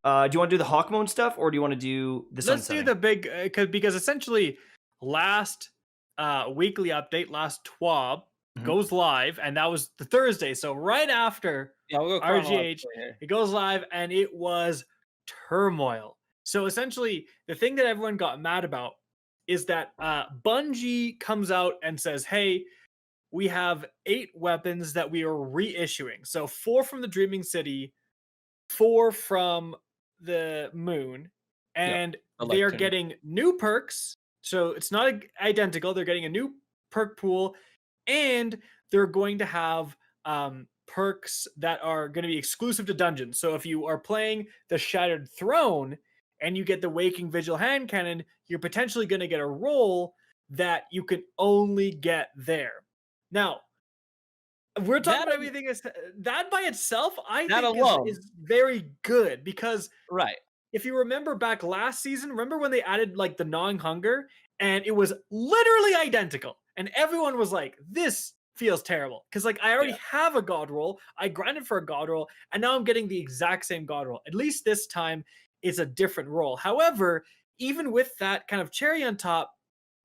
Do you want to do the Hawkmoon stuff, or do you want to do the Let's sunsetting? do the big because essentially last weekly update, last TWAB Mhm. goes live, and that was the Thursday. So right after Yeah, we'll go RGH, chronologically here. it goes live, and it was turmoil. So essentially, the thing that everyone got mad about is that Bungie comes out and says, "Hey, we have 8 weapons that we are reissuing. So 4 from the Dreaming City, 4 from the Moon, Yep. and they are Electrum. getting new perks. So it's not identical. They're getting a new perk pool, and they're going to have perks that are going to be exclusive to dungeons. So if you are playing the Shattered Throne and you get the Waking Vigil hand cannon, you're potentially going to get a roll that you can only get there. Now, we're talking That about everything is that by itself, I That think alone. is very good because Right. if you remember back last season, remember when they added like the gnawing hunger and it was literally identical, and everyone was like, "This feels terrible," because like I already Yeah. have a god roll, I grinded for a god roll, and now I'm getting the exact same god roll. At least this time, it's a different roll. However, even with that kind of cherry on top,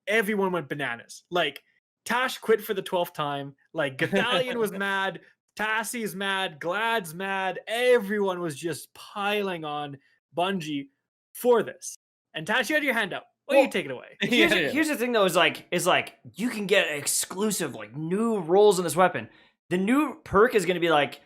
everyone went bananas. Like Tash quit for the 12th time. Like Gothalion was mad. Tassie's mad. Glad's mad. Everyone was just piling on Bungie for this. And Tash, you had your hand up. Why don't you take it away? Here's the thing though, is like you can get exclusive like new rolls in this weapon. The new perk is gonna be like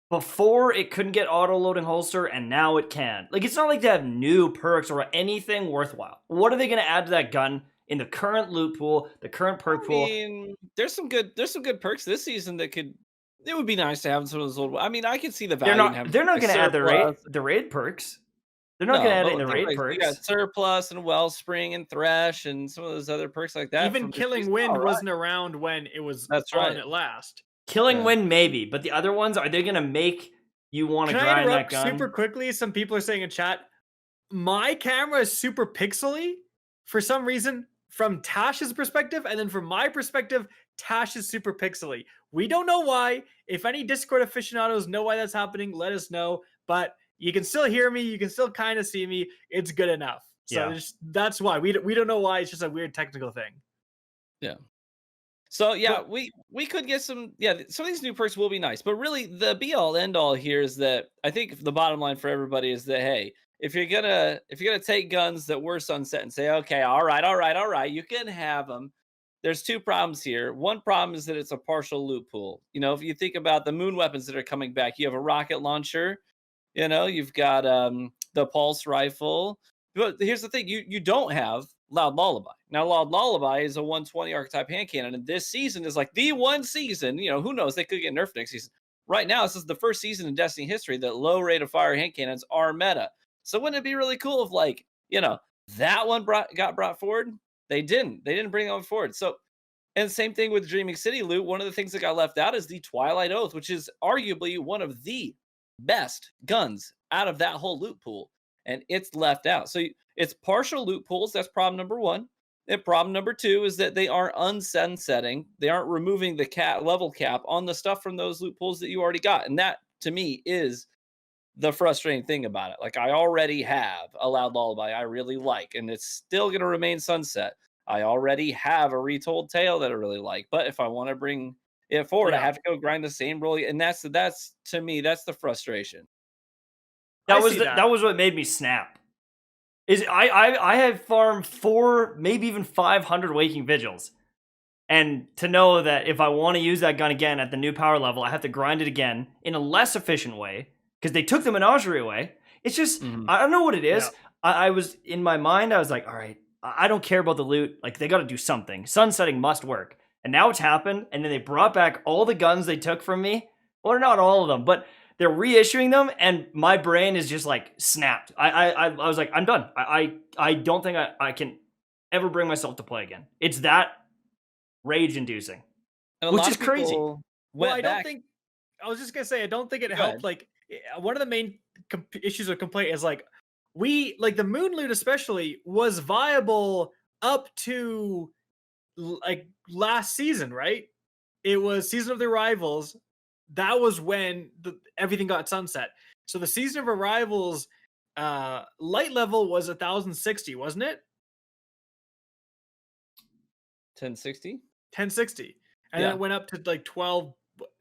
before it couldn't get auto loading holster and now it can. Like it's not like they have new perks or anything worthwhile. What are they gonna add to that gun in the current loot pool, the current perk I pool? mean, there's some good perks this season that could. It would be nice to have some of those old. I mean, I can see the value in having. They're not gonna add Surplus. the raid perks. They're not gonna add it in the raid You got perks. Surplus and Wellspring and Thresh and some of those other perks like that. Even from this Killing season. Wind All right. wasn't around when it was That's on right. at last. Killing Yeah. Wind maybe, but the other ones, are they gonna make you want to Can I grind that interrupt gun? super quickly? Some people are saying in chat, my camera is super pixely for some reason from Tash's perspective, and then from my perspective, Tash is super pixely. We don't know why. If any Discord aficionados know why that's happening, let us know. But you can still hear me. You can still kind of see me. It's good enough. So Yeah. that's why. We don't know why. It's just a weird technical thing. Yeah. So yeah, But- we could get some. Yeah, some of these new perks will be nice, but really the be all end all here is that I think the bottom line for everybody is that hey, if you're gonna take guns that were sunset and say okay, all right, you can have them. There's 2 problems here. One problem is that it's a partial loot pool. You know, if you think about the moon weapons that are coming back, you have a rocket launcher. You know, you've got the pulse rifle. But here's the thing: you don't have Loud Lullaby. Now, Loud Lullaby is a 120 archetype hand cannon, and this season is like the one season. You know, who knows? They could get nerfed next season. Right now, this is the first season in Destiny history that low rate of fire hand cannons are meta. So wouldn't it be really cool if, like, you know, that one got brought forward? They didn't. They didn't bring it forward. So, and same thing with Dreaming City loot. One of the things that got left out is the Twilight Oath, which is arguably one of the best guns out of that whole loot pool, and it's left out. So it's partial loot pools. That's problem number 1. And problem number 2 is that they aren't unsunsetting. They aren't removing the level cap on the stuff from those loot pools that you already got. And that, to me, is the frustrating thing about it. Like, I already have a Loud Lullaby I really like, and it's still going to remain sunset. I already have a Retold Tale that I really like. But if I want to bring it forward, I have to go grind the same role. And that's to me, that's the frustration. That was what made me snap. Is I have farmed 4, maybe even 500 Waking Vigils. And to know that if I want to use that gun again at the new power level, I have to grind it again in a less efficient way because they took the menagerie away. It's just, I don't know what it is. Yeah. I was, in my mind, I was like, all right, I don't care about the loot. Like, they got to do something. Sunsetting must work. And now it's happened. And then they brought back all the guns they took from me. Well, not all of them, but they're reissuing them, and my brain is just like snapped. I was like, I'm done. I don't think I can ever bring myself to play again. It's that rage-inducing, which is crazy. Well, I don't think. I was just gonna say, I don't think it helped. Like, one of the main issues of complaint is like the moon loot especially was viable up to like last season, right? It was Season of the Arrivals. That was when everything got sunset. So the Season of Arrivals light level was 1060, wasn't it? 1060. 1060, and Yeah. then it went up to like 12.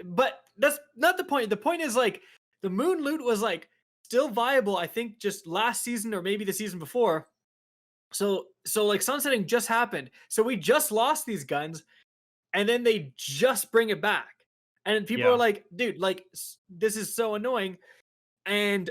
But that's not the point. The point is like the moon loot was like still viable. I think just last season or maybe the season before. So like sunsetting just happened. So we just lost these guns, and then they just bring it back, and people are like, dude, like this is so annoying. And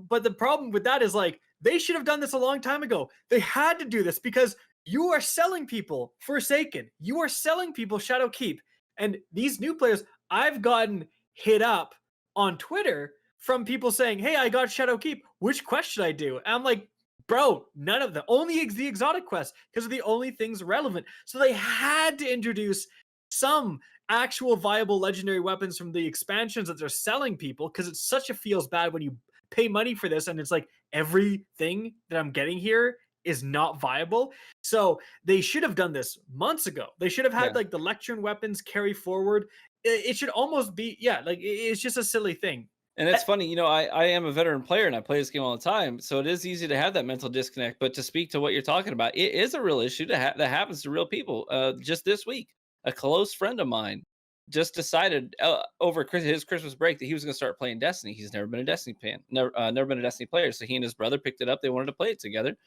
but the problem with that is like they should have done this a long time ago. They had to do this because you are selling people Forsaken. You are selling people Shadow Keep. And these new players, I've gotten hit up on Twitter from people saying, "Hey, I got Shadow Keep. Which quest should I do?" And I'm like, bro, none of them. Only the exotic quests because are the only things relevant. So they had to introduce some actual viable legendary weapons from the expansions that they're selling people, because it's such a feels bad when you pay money for this and it's like everything that I'm getting here is not viable. So they should have done this months ago. They should have had like the lectern weapons carry forward. It should almost be like it's just a silly thing. And it's funny, you know, I am a veteran player and I play this game all the time, so it is easy to have that mental disconnect. But to speak to what you're talking about, it is a real issue that happens to real people. Just this week, a close friend of mine just decided over his Christmas break that he was going to start playing Destiny. He's never been a Destiny fan, never been a Destiny player. So he and his brother picked it up. They wanted to play it together.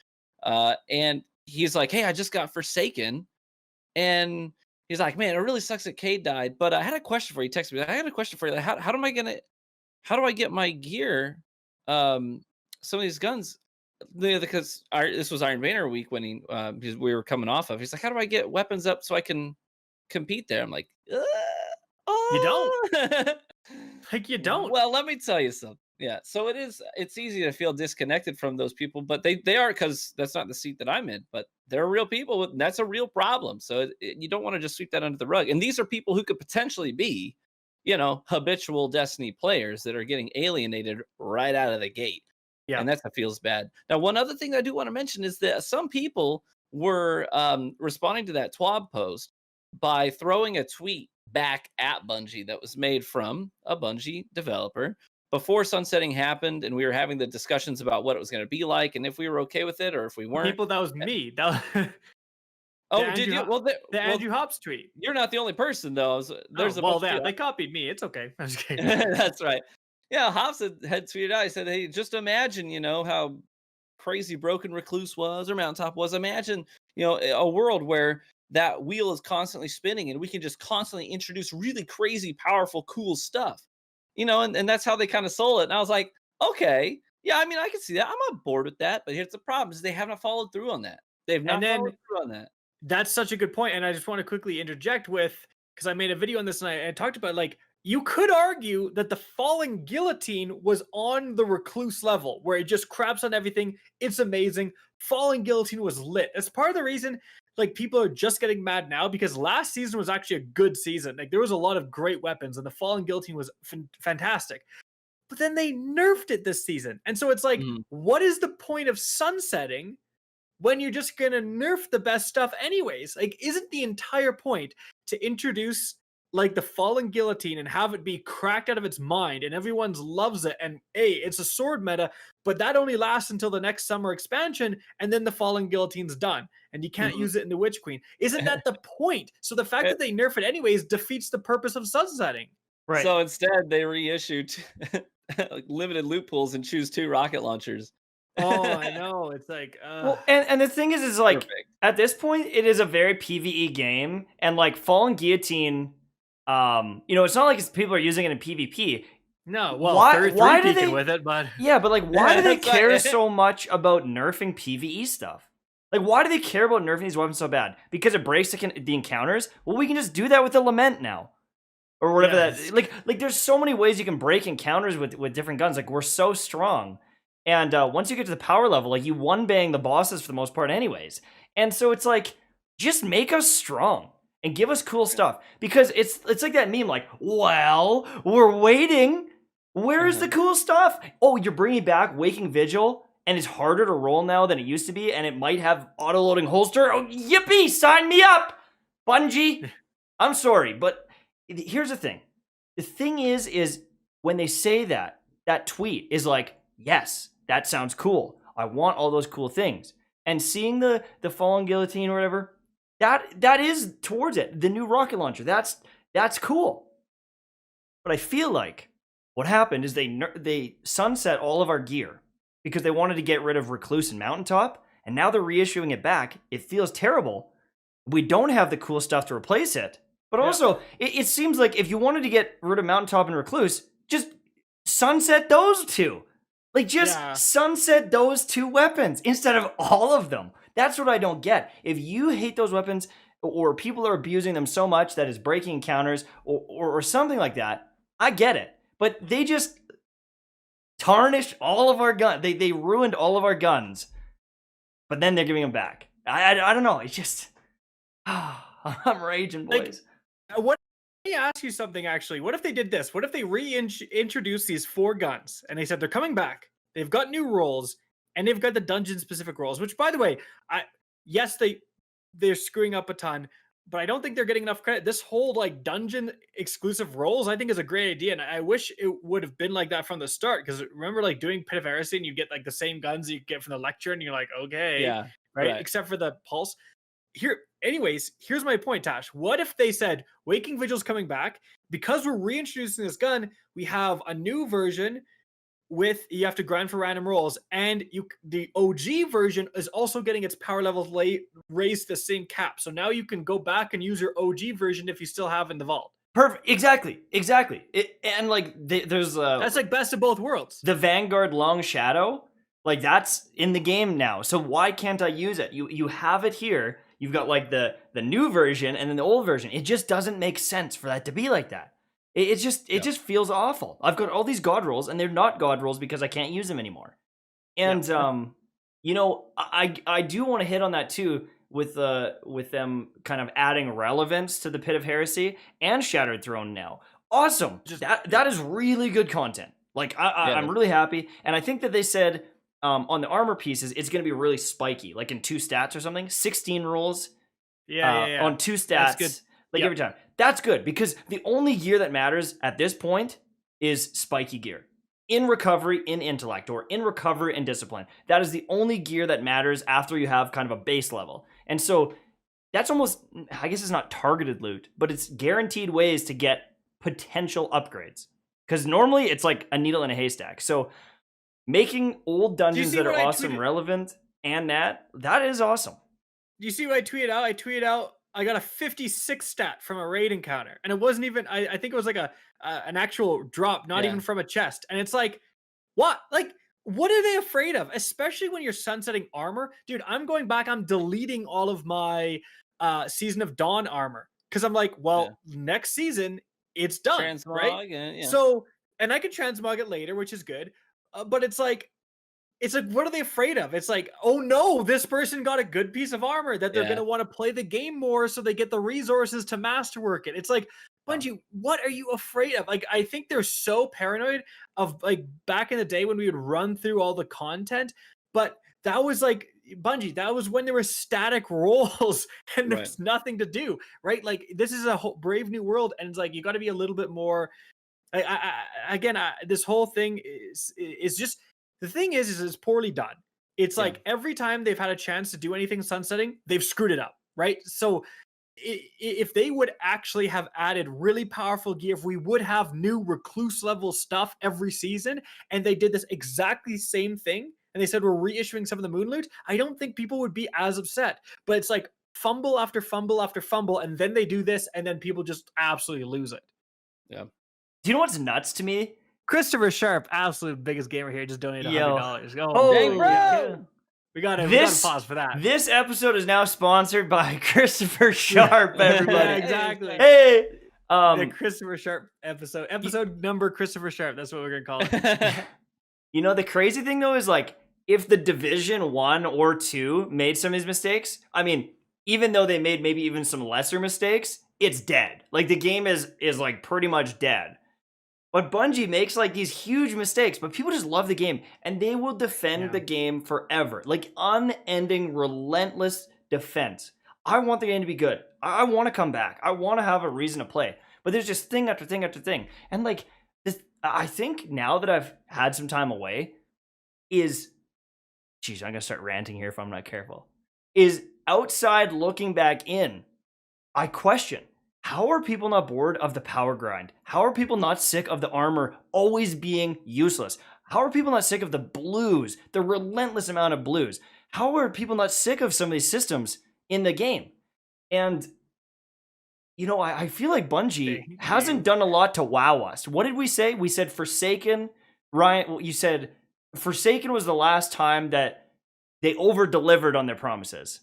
And he's like, "Hey, I just got Forsaken." And he's like, "Man, it really sucks that Cade died. But I had a question for you." He texted me. "I had a question for you. How do I get my gear? Some of these guns, because this was Iron Banner week when we were coming off of. He's like, how do I get weapons up so I can compete there?" I'm like, You don't. Like you don't. Well, let me tell you something. Yeah, so it's easy to feel disconnected from those people, but they are, because that's not the seat that I'm in, but they're real people. That's a real problem. So you don't want to just sweep that under the rug. And these are people who could potentially be, you know, habitual Destiny players that are getting alienated right out of the gate. Yeah. And that feels bad. Now, one other thing I do want to mention is that some people were responding to that TWAB post by throwing a tweet back at Bungie that was made from a Bungie developer before sunsetting happened, and we were having the discussions about what it was going to be like and if we were okay with it or if we weren't. People, that was me. That was Oh, did you? Well, the Andrew Hops tweet. You're not the only person, though. There's they copied me. It's okay. I'm just kidding. That's right. Yeah, Hops had tweeted out. He said, "Hey, just imagine, you know, how crazy Broken Recluse was or Mountaintop was. Imagine, you know, a world where that wheel is constantly spinning and we can just constantly introduce really crazy, powerful, cool stuff." You know, and that's how they kind of sold it. And I was like, okay, yeah, I mean, I can see that. I'm on board with that. But here's the problem: is they haven't followed through on that. They've not followed through on that. That's such a good point. And I just want to quickly interject with, because I made a video on this and I talked about, like, you could argue that the Falling Guillotine was on the Recluse level where it just craps on everything. It's amazing. Falling Guillotine was lit. That's part of the reason, like, people are just getting mad now, because last season was actually a good season. Like, there was a lot of great weapons and the Falling Guillotine was fantastic. But then they nerfed it this season. And so it's like, what is the point of sunsetting when you're just gonna nerf the best stuff anyways? Like, isn't the entire point to introduce like the Fallen Guillotine and have it be cracked out of its mind and everyone loves it, and it's a sword meta, but that only lasts until the next summer expansion, and then the Fallen Guillotine's done and you can't use it in the Witch Queen? Isn't that the point? So the fact that they nerf it anyways defeats the purpose of sunsetting. Right. So instead they reissued limited loot pools and choose 2 rocket launchers. Oh, I know. It's like, well, and the thing is like, perfect. At this point, it is a very PvE game, and like Fallen Guillotine, you know, it's not like people are using it in PvP. No, well, why do they with it? But yeah, but like, why do they care so much about nerfing PvE stuff? Like, why do they care about nerfing these weapons so bad? Because it breaks the encounters? Well, we can just do that with the Lament now. Or whatever that, like there's so many ways you can break encounters with different guns. Like, we're so strong. And once you get to the power level, like, you one-bang the bosses for the most part anyways. And so it's like, just make us strong and give us cool stuff. Because it's like that meme, like, well, we're waiting. Where's the cool stuff? Oh, you're bringing back Waking Vigil, and it's harder to roll now than it used to be, and it might have auto-loading holster. Oh, yippee, sign me up, Bungie. I'm sorry, but here's the thing. The thing is when they say that tweet is like, yes, that sounds cool. I want all those cool things. And seeing the fallen guillotine or whatever, that is towards it. The new rocket launcher, that's cool. But I feel like what happened is they sunset all of our gear because they wanted to get rid of Recluse and Mountaintop, and now they're reissuing it back. It feels terrible. We don't have the cool stuff to replace it. But also, it seems like if you wanted to get rid of Mountaintop and Recluse, just sunset those two. Like, just sunset those two weapons instead of all of them. That's what I don't get. If you hate those weapons, or people are abusing them so much that it's breaking encounters, or something like that, I get it. But they just tarnished all of our guns. They ruined all of our guns. But then they're giving them back. I don't know. It's just... I'm raging, boys. Let me ask you something, actually. What if they did this? What if they reintroduced these 4 guns, and they said they're coming back, they've got new roles, and they've got the dungeon-specific roles, which, by the way, yes, they're screwing up a ton, but I don't think they're getting enough credit. This whole, like, dungeon-exclusive roles, I think, is a great idea, and I wish it would have been like that from the start, because remember, like, doing Pit of Heresy, and you get, like, the same guns you get from the lecture, and you're like, okay, right? Except for the Pulse. Here's my point, Tash. What if they said Waking Vigil's coming back, because we're reintroducing this gun, we have a new version with, you have to grind for random rolls, and the OG version is also getting its power levels raised to the same cap. So now you can go back and use your OG version if you still have in the vault. Perfect. Exactly. And like there's that's like best of both worlds. The Vanguard Long Shadow, like that's in the game now. So why can't I use it? You have it here. You've got like the new version and then the old version. It just doesn't make sense for that to be like that. It just feels awful. I've got all these god rolls and they're not god rolls because I can't use them anymore. And you know, I do want to hit on that too with them kind of adding relevance to the Pit of Heresy and Shattered Throne now. Awesome. That is really good content. Like I'm really happy, and I think that they said on the armor pieces it's going to be really spiky, like in 2 stats or something. 16 rolls. On 2 stats. That's good. Like every time. That's good because the only gear that matters at this point is spiky gear. In recovery, in intellect, or in recovery and discipline. That is the only gear that matters after you have kind of a base level. And so that's almost, I guess it's not targeted loot, but it's guaranteed ways to get potential upgrades. Because normally it's like a needle in a haystack. So making old dungeons that are awesome relevant and that is awesome. Do you see what I tweeted out? I tweeted out, I got a 56 stat from a raid encounter. And it wasn't even, I think it was like an actual drop, not even from a chest. And it's like, what? Like, what are they afraid of? Especially when you're sunsetting armor. Dude, I'm going back, I'm deleting all of my Season of Dawn armor. Because I'm like, well, next season, it's done, transmog, right? So, and I could transmog it later, which is good. But it's like, what are they afraid of? It's like, oh no, this person got a good piece of armor that they're going to want to play the game more so they get the resources to masterwork it. It's like, Bungie, what are you afraid of? Like, I think they're so paranoid of like back in the day when we would run through all the content, but that was like, Bungie, that was when there were static roles and there's nothing to do, right? Like, this is a whole brave new world, and it's like, you got to be a little bit more, this whole thing is just, the thing is it's poorly done. It's like every time they've had a chance to do anything sunsetting, they've screwed it up, right? So if they would actually have added really powerful gear, if we would have new recluse level stuff every season, and they did this exactly same thing, and they said we're reissuing some of the moon loot, I don't think people would be as upset. But it's like fumble after fumble after fumble, and then they do this, and then people just absolutely lose it. Yeah. Do you know what's nuts to me? Christopher Sharp, absolute biggest gamer here, just donated $100. Dang, bro! Yeah. We got to pause for that. This episode is now sponsored by Christopher Sharp, everybody. Yeah, exactly. Hey! The Christopher Sharp episode number Christopher Sharp. That's what we're going to call it. You know, the crazy thing, though, is like, if the Division 1 or 2 made some of these mistakes, I mean, even though they made maybe even some lesser mistakes, it's dead. Like, the game is like pretty much dead. But Bungie makes like these huge mistakes, but people just love the game and they will defend the game forever. Like unending, relentless defense. I want the game to be good. I want to come back. I want to have a reason to play. But there's just thing after thing after thing. And like this, I think now that I've had some time away, is, geez, I'm gonna start ranting here if I'm not careful. Is outside looking back in, I question, how are people not bored of the power grind? How are people not sick of the armor always being useless? How are people not sick of the blues, the relentless amount of blues? How are people not sick of some of these systems in the game? And, you know, I feel like Bungie hasn't done a lot to wow us. What did we say? We said Forsaken. Ryan, you said Forsaken was the last time that they over-delivered on their promises.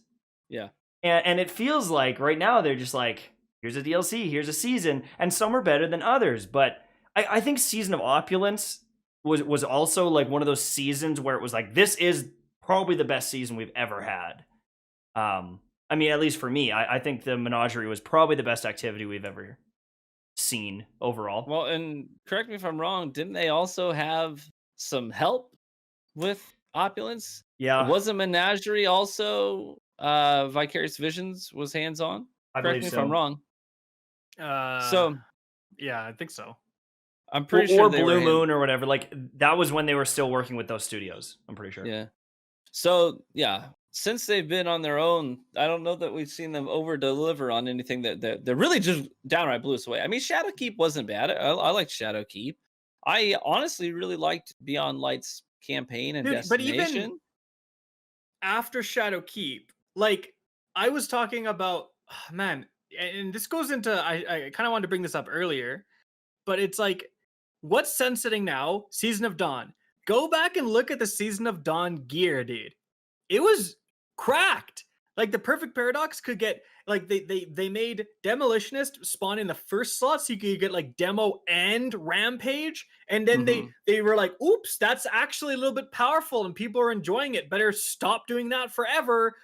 Yeah. And it feels like right now they're just like, here's a DLC, here's a season, and some are better than others. But I think Season of Opulence was also like one of those seasons where it was like, this is probably the best season we've ever had. I mean, at least for me, I think the Menagerie was probably the best activity we've ever seen overall. Well, and correct me if I'm wrong, didn't they also have some help with Opulence? Yeah. Wasn't Menagerie also Vicarious Visions was hands-on? Correct me if I'm wrong. So yeah, I think so. I'm pretty sure or Blue Moon or whatever. Like that was when they were still working with those studios. I'm pretty sure. Yeah. So yeah, since they've been on their own, I don't know that we've seen them over deliver on anything that they're really just downright blew us away. I mean, Shadowkeep wasn't bad. I liked Shadowkeep. I honestly really liked Beyond Light's campaign and Destination. But even after Shadowkeep, like I was talking about, man, and this goes into, I kind of wanted to bring this up earlier, but it's like, what's sunsetting now? Season of Dawn. Go back and look at the Season of Dawn gear, dude. It was cracked. Like the Perfect Paradox could get, like they made Demolitionist spawn in the first slot so you could get like Demo and Rampage, and then they were like, oops, that's actually a little bit powerful and people are enjoying it. Better stop doing that forever,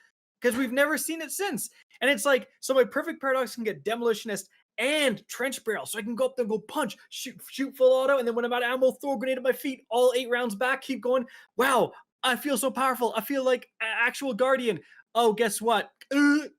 because we've never seen it since. And it's like, so my Perfect Paradox can get Demolitionist and Trench Barrel, so I can go up there and go punch, shoot full auto, and then when I'm out of ammo, throw a grenade at my feet, all 8 rounds back, keep going. Wow, I feel so powerful. I feel like an actual Guardian. Oh, guess what?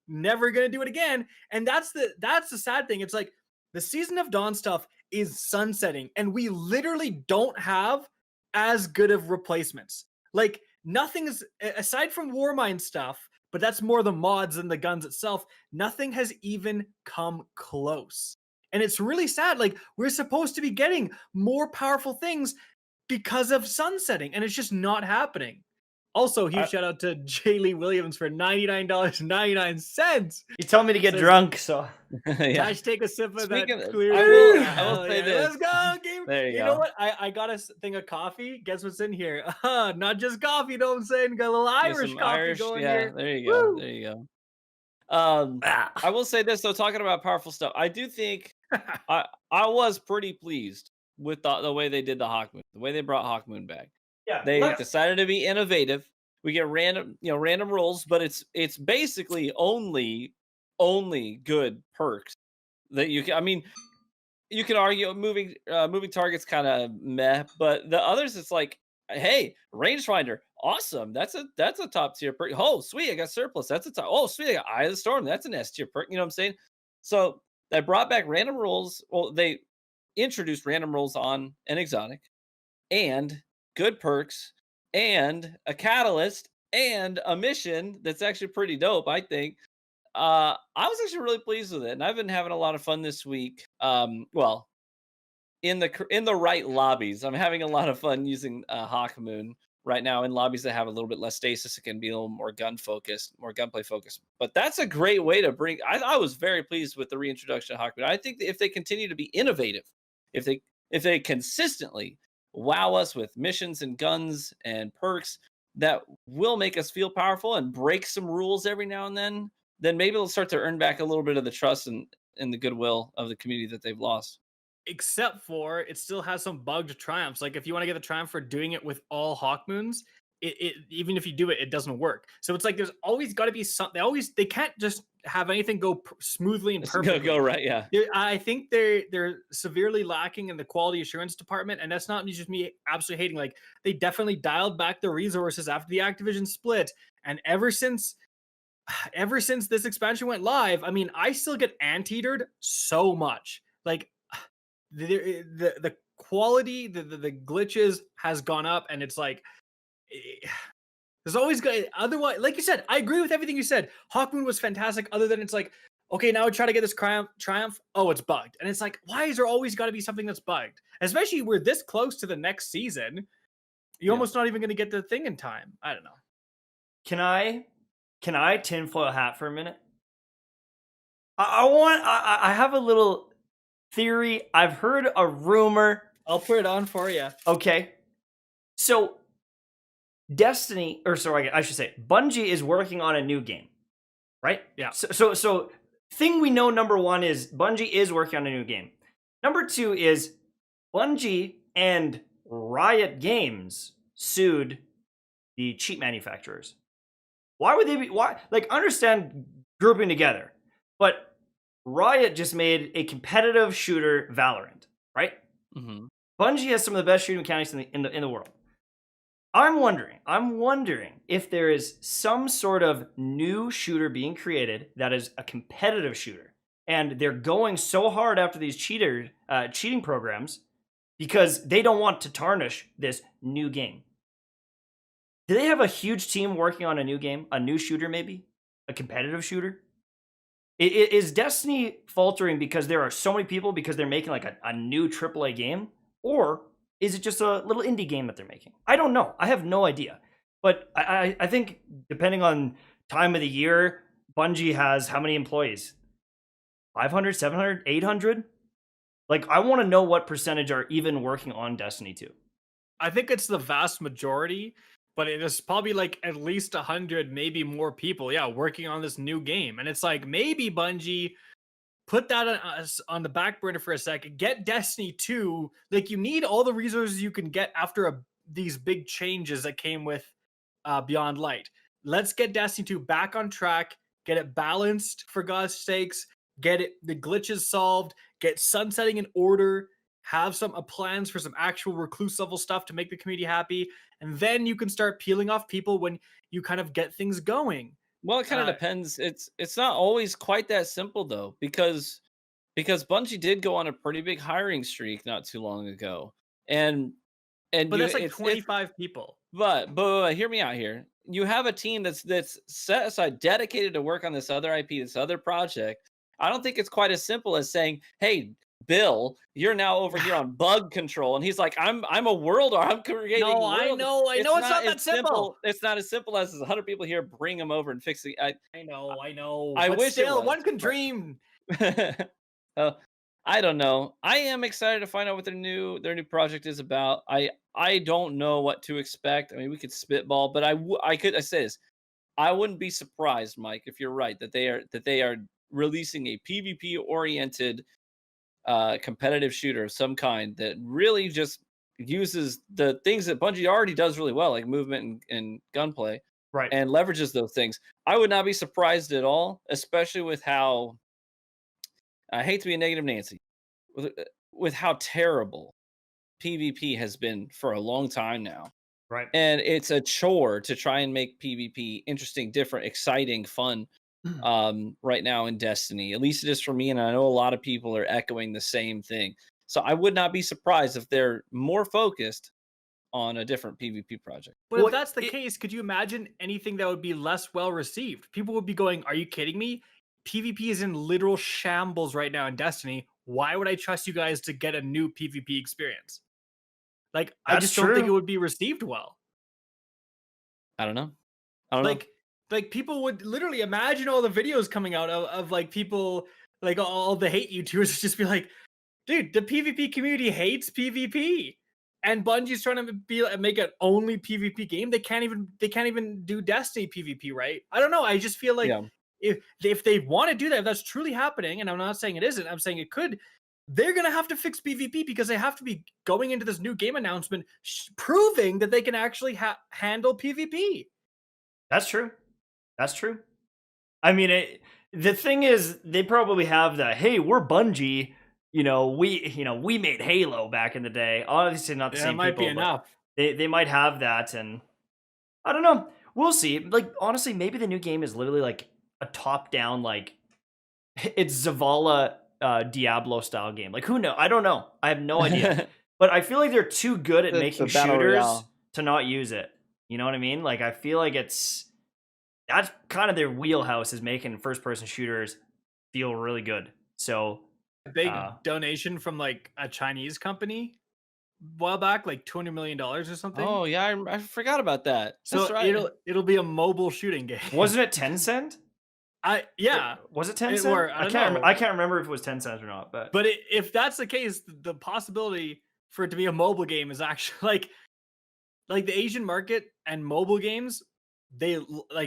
Never gonna do it again. And that's the sad thing. It's like the Season of Dawn stuff is sunsetting, and we literally don't have as good of replacements. Like nothing is, aside from Warmind stuff, but that's more the mods than the guns itself. Nothing has even come close. And it's really sad. Like we're supposed to be getting more powerful things because of sunsetting, and it's just not happening. Also, huge shout out to J. Lee Williams for $99.99. You told me to get drunk, so yeah. Take a sip of that. I will say this. Let's go, game. There you go. Know what? I got a thing of coffee. Guess what's in here? Not just coffee. You know what I'm saying? Got a little Irish coffee going here. There you go. Woo! There you go. I will say this though, talking about powerful stuff, I do think I was pretty pleased with the way they did the Hawkmoon, the way they brought Hawkmoon back. Yeah, they decided to be innovative. We get random rolls, but it's basically only good perks that you can. I mean, you can argue moving targets kind of meh, but the others it's like, hey, rangefinder, awesome. That's a top tier perk. Oh, sweet, I got surplus. That's a top. Oh, sweet, I got Eye of the Storm. That's an S tier perk. You know what I'm saying? So they brought back random rolls. Well, they introduced random rolls on an exotic, and good perks, and a catalyst, and a mission that's actually pretty dope, I think. I was actually really pleased with it, and I've been having a lot of fun this week. Well, in the right lobbies, I'm having a lot of fun using Hawkmoon right now in lobbies that have a little bit less stasis. It can be a little more gun focused, more gunplay focused. But that's a great way to bring. I was very pleased with the reintroduction of Hawkmoon. I think that if they continue to be innovative, if they consistently wow us with missions and guns and perks that will make us feel powerful and break some rules every now and then maybe they'll start to earn back a little bit of the trust and the goodwill of the community that they've lost. Except for it still has some bugged triumphs. Like if you want to get the triumph for doing it with all Hawkmoons, it even if you do it, it doesn't work. So it's like there's always got to be something. They can't just have anything go smoothly and perfectly. Go right, yeah. I think they're severely lacking in the quality assurance department, and that's not just me absolutely hating. Like they definitely dialed back the resources after the Activision split, and ever since this expansion went live, I mean, I still get anteatered so much. Like the quality, the glitches has gone up, and it's like There's always got otherwise, like you said, I agree with everything you said. Hawkmoon was fantastic, other than it's like, okay, now I try to get this triumph. Oh, it's bugged. And it's like, why is there always got to be something that's bugged? Especially we're this close to the next season. You're almost not even going to get the thing in time. I don't know. Can I tinfoil hat for a minute? I have a little theory. I've heard a rumor. I'll put it on for you. Okay. So Destiny, or sorry, I should say, Bungie is working on a new game, right? Yeah. So thing we know, number one, is Bungie is working on a new game. Number two is Bungie and Riot Games sued the cheat manufacturers. Why would they be? Why? Like, understand grouping together, but Riot just made a competitive shooter, Valorant, right? Mm-hmm. Bungie has some of the best shooting mechanics in the world. I'm wondering if there is some sort of new shooter being created that is a competitive shooter, and they're going so hard after these cheating programs because they don't want to tarnish this new game. Do they have a huge team working on a new game, a new shooter maybe, a competitive shooter? Is Destiny faltering because there are so many people because they're making like a new AAA game, or is it just a little indie game that they're making? I don't know. I have no idea. But I think depending on time of the year, Bungie has how many employees? 500, 700, 800? Like, I want to know what percentage are even working on Destiny 2. I think it's the vast majority, but it is probably like at least 100, maybe more people, working on this new game. And it's like, maybe Bungie put that on the back burner for a second. Get Destiny 2. Like, you need all the resources you can get after these big changes that came with Beyond Light. Let's get Destiny 2 back on track. Get it balanced, for God's sakes. Get the glitches solved. Get sunsetting in order. Have some plans for some actual recluse level stuff to make the community happy. And then you can start peeling off people when you kind of get things going. Well, it kind of depends. It's not always quite that simple though, because Bungie did go on a pretty big hiring streak not too long ago, but that's like 25 people. But hear me out here. You have a team that's set aside, dedicated to work on this other IP, this other project. I don't think it's quite as simple as saying, "Hey, Bill, you're now over here on bug control," and he's like, I'm a world, or I'm creating. No, I know, it's not that simple. It's not as simple as there's 100 people here, bring them over and fix it. I know. I but wish still, it was, one can dream. I don't know. I am excited to find out what their new project is about. I don't know what to expect. I mean, we could spitball, but I say this. I wouldn't be surprised, Mike, if you're right that they are releasing a PvP oriented competitive shooter of some kind that really just uses the things that Bungie already does really well, like movement and gunplay, right, and leverages those things. I would not be surprised at all, especially with how, I hate to be a negative Nancy, with how terrible PvP has been for a long time now. Right. And it's a chore to try and make PvP interesting, different, exciting, fun right now in Destiny. At least it is for me, and I know a lot of people are echoing the same thing. So I would not be surprised if they're more focused on a different PvP project. But if that's the case, could you imagine anything that would be less well received? People would be going, "Are you kidding me? PvP is in literal shambles right now in Destiny. Why would I trust you guys to get a new PvP experience?" Like, I just don't think it would be received well. I don't know. Like people would literally imagine all the videos coming out of like people, like all the hate YouTubers just be like, "Dude, the PvP community hates PvP." And Bungie's trying to make an only PvP game. They can't even do Destiny PvP, right? I don't know. I just feel like if they want to do that, if that's truly happening, and I'm not saying it isn't, I'm saying it could, they're going to have to fix PvP because they have to be going into this new game announcement proving that they can actually handle PvP. That's true. That's true. I mean, the thing is, they probably have the, "Hey, we're Bungie. We made Halo back in the day." Obviously, not the same people. It might be enough. They might have that, and I don't know. We'll see. Like, honestly, maybe the new game is literally like a top-down, like, it's Zavala Diablo style game. Like, who knows? I don't know. I have no idea. But I feel like they're too good at making shooters to not use it. You know what I mean? Like, I feel like that's kind of their wheelhouse, is making first-person shooters feel really good. So a big donation from like a Chinese company a while back, like $200 million or something. Oh yeah, I forgot about that. So That's right. it'll be a mobile shooting game. wasn't it Tencent? Was it Tencent? I can't remember if it was Tencent or not. But if that's the case, the possibility for it to be a mobile game is actually like the Asian market and mobile games.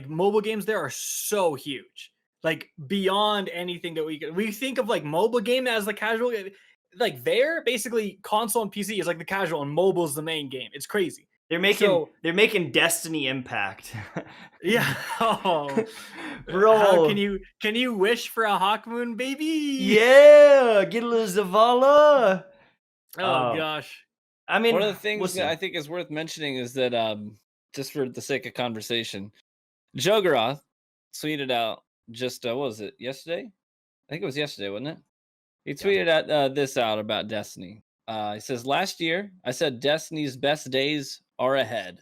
Mobile games there are so huge, like beyond anything that we think of, like mobile game as the casual. Like there, basically console and PC is like the casual, and mobile is the main game. It's crazy. They're making Destiny Impact. Yeah. Oh, bro. How can you wish for a Hawk Moon, baby? Yeah, get a little Zavala. Oh gosh. I mean, one of the things that I think is worth mentioning is that just for the sake of conversation, Jogaroth tweeted out just what was it, yesterday? I think it was yesterday, wasn't it? He tweeted out this out about Destiny. He says, last year, I said Destiny's best days are ahead.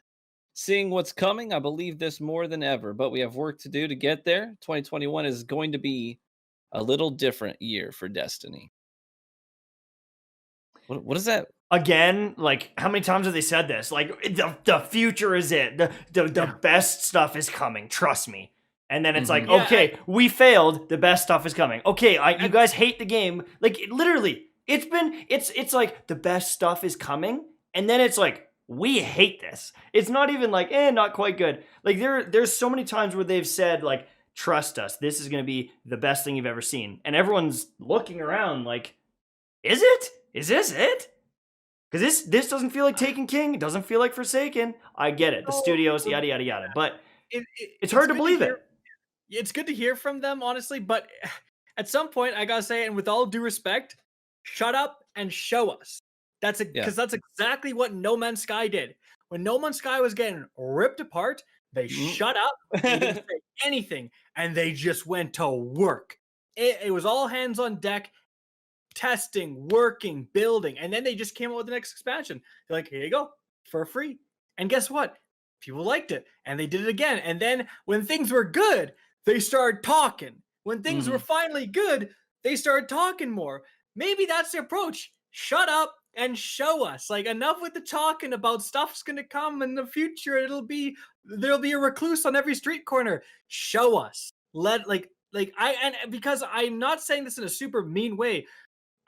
Seeing what's coming, I believe this more than ever, but we have work to do to get there. 2021 is going to be a little different year for Destiny. What is that? Again, like, how many times have they said this? Like, the future is it. The best stuff is coming. Trust me. And then it's like, okay, we failed. The best stuff is coming. Okay, you guys hate the game. Like, literally, it's like the best stuff is coming. And then it's like, we hate this. It's not even like, not quite good. Like, there's so many times where they've said, like, trust us. This is going to be the best thing you've ever seen. And everyone's looking around like, is it? Is this it? Because this doesn't feel like Taken King. It doesn't feel like Forsaken. I get it. The studios, yada, yada, yada. But it's hard to believe it. It's good to hear from them, honestly. But at some point, I got to say, and with all due respect, shut up and show us. Because that's exactly what No Man's Sky did. When No Man's Sky was getting ripped apart, they shut up, they didn't say anything, and they just went to work. It was all hands on deck. Testing, working, building, and then they just came out with the next expansion. They're like, here you go, for free. And guess what? People liked it, and they did it again. And then when things were good, they started talking. When things were finally good, they started talking more. Maybe that's the approach. Shut up and show us. Like, enough with the talking about stuff's gonna come in the future. There'll be a recluse on every street corner. Show us. Because I'm not saying this in a super mean way.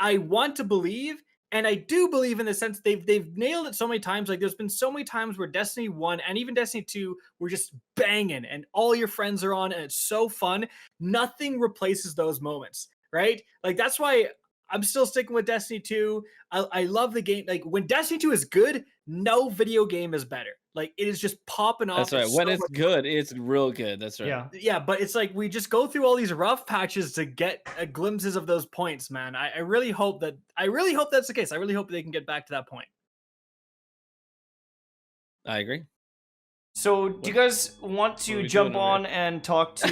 I want to believe, and I do believe in the sense they've nailed it so many times. Like, there's been so many times where Destiny 1 and even Destiny 2 were just banging, and all your friends are on, and it's so fun. Nothing replaces those moments, right? Like, that's why I'm still sticking with Destiny 2. I love the game. Like, when Destiny 2 is good, no video game is better. Like, it is just popping off. That's right. When it's good, it's real good. That's right. Yeah, but it's like we just go through all these rough patches to get glimpses of those points, man. I really hope that's the case. I really hope they can get back to that point. I agree. So, do you guys want to jump on and talk to?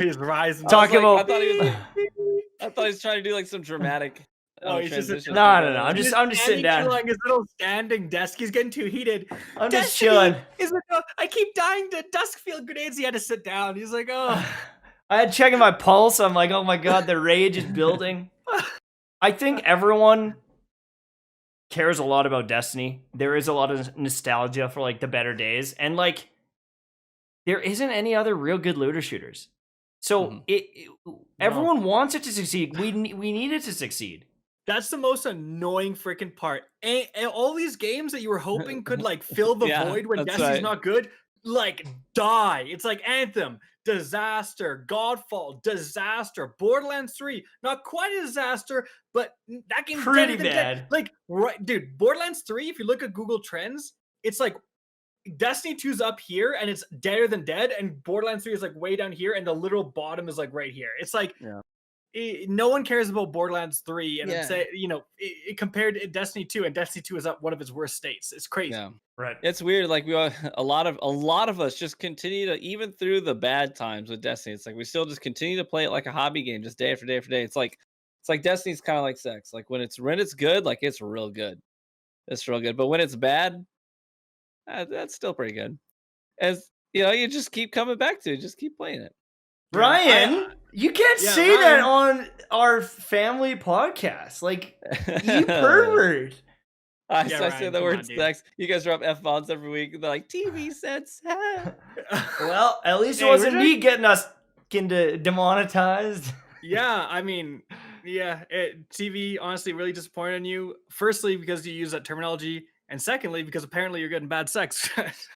He's rising. Talk about. I thought he was trying to do like some dramatic. Oh, he's just no. I'm just sitting down. His little standing desk. He's getting too heated. I'm just chilling. He's like, oh, I keep dying to Duskfield grenades. He had to sit down. He's like, oh. I had checking my pulse. I'm like, oh my god, the rage is building. I think everyone cares a lot about Destiny. There is a lot of nostalgia for like the better days, and like there isn't any other real good looter shooters. So everyone wants it to succeed. We need it to succeed. That's the most annoying freaking part. And all these games that you were hoping could like fill the void when Destiny's not good, like die. It's like Anthem, disaster, Godfall, disaster, Borderlands 3, not quite a disaster, but that game's pretty bad. Like, right, dude, Borderlands 3, if you look at Google Trends, it's like Destiny 2's up here and it's deader than dead, and Borderlands 3 is like way down here, and the literal bottom is like right here. It's like no one cares about Borderlands 3, and it's it compared to Destiny 2, and Destiny 2 is up one of its worst states. It's crazy. Yeah. Right. It's weird. Like a lot of us just continue to, even through the bad times with Destiny, it's like we still just continue to play it like a hobby game, just day after day after day. It's like Destiny's kind of like sex. Like when it's good, like it's real good. It's real good. But when it's bad, that's still pretty good. as you know, you just keep coming back to it. Just keep playing it. Ryan, you can't Yeah, say that on our family podcast. Like, you pervert. I Ryan, say the come word on, dude. sex. You guys drop F-bombs every week. They're like, TV said sex. Well, at least it Hey, wasn't we're me getting us demonetized. Yeah, I mean, yeah, TV honestly really disappointed in you. Firstly, because you use that terminology, and secondly, because apparently you're getting bad sex.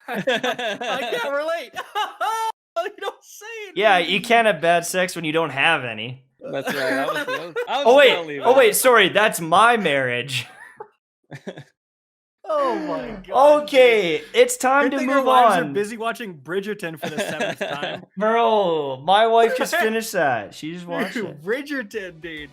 I can't relate. You don't say it. Yeah, you can't have bad sex when you don't have any. That's right. I was Oh just gonna leave wait, it. wait, sorry, that's my marriage. Oh my god. Okay, it's time Good to thing our move wives are on. busy watching Bridgerton for the 7th time. Bro, my wife just finished that. She just watched it. Bridgerton, dude.